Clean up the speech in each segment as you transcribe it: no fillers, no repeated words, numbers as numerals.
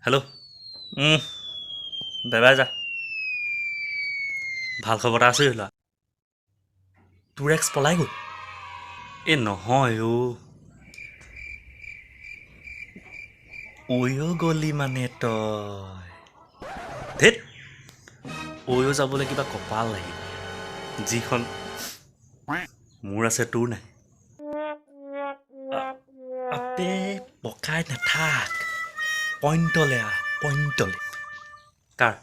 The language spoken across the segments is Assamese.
হেল্ল' বেবাই যা ভাল খবৰ এটা আছে হ'লা তোৰ এক্স পলাই গ'ল এই নহয় অ'য়ো গলি মানে তই ধেত অ'য়ো যাবলৈ কিবা কপাল লাগিব যিখন মোৰ আছে তোৰ নাই আপে পকাই নাথাক পইণ্টলে পইণ্টলে কাৰ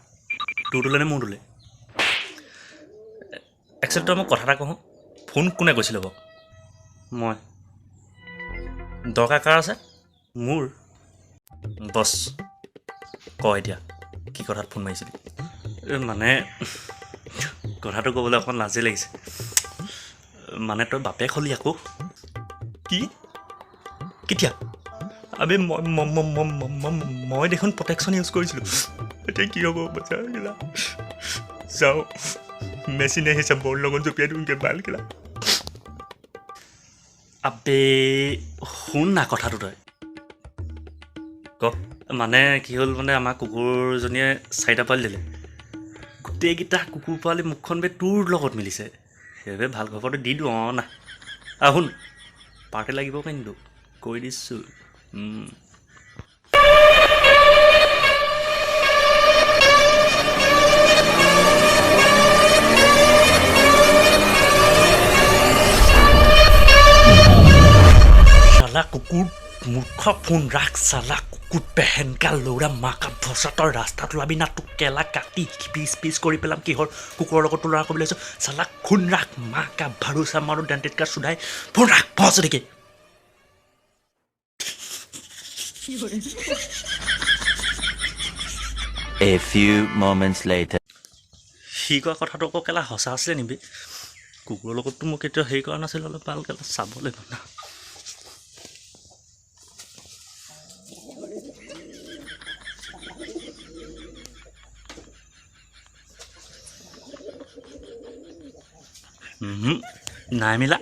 তোৰ তোলে নে মোৰ তোলে একচুৱেলি তই মোক কথা এটা কওঁ ফোন কোনে কৈছিলে বাৰু মই দৰকাৰ কাৰ আছে মোৰ বছ ক এতিয়া কি কথাত ফোন মাৰিছিলি মানে কথাটো ক'বলৈ অকণমান লাজেই লাগিছে মানে তই বাপেক হ'লি আকৌ কি কেতিয়া আবে মই দেখোন প্ৰটেকশ্যন ইউজ কৰিছিলোঁ এতিয়া কি হ'ব বজাৰগিলা যাওঁ মেচিনে হিচাপ বৰ লগত জঁপিয়াই দিওঁগৈ বালগিলা আবে শুন না কথাটো তই ক মানে কি হ'ল মানে আমাৰ কুকুৰজনীয়ে 4টা পোৱালি দিলে গোটেইকেইটা কুকুৰ পোৱালি মুখখন বে তোৰ লগত মিলিছে সেইবাবে ভাল খবৰটো দি দিওঁ না শুন পাৰ্টি লাগিব কিন্তু কৈ দিছোঁ চালা কুকুৰ মূৰ্খ ফোন ৰাখ চালা কুকুৰ পেহেনকা লৌৰা মাকা ভচা তই ৰাস্তাত ওলাবি না তোক কেলা কাটি পিচ কৰি পেলাম কিহৰ কুকুৰৰ লগত তোৰ ল'ৰা ক'বলৈ আহিছোঁ চালা ফোন ৰাখ মাকা ভাৰুচা মাৰো ডেণ্টেটকা চুধাই ফোন ৰাখ ভচ দেখি A few moments later. সি কোৱা কথাটো আকৌ কেলা সঁচা আছিলে নিবি কুকুৰৰ লগততো মোক কেতিয়াও হেৰি কৰা নাছিল অলপ ভাল কেলা চাব লাগিব না নাই মিলা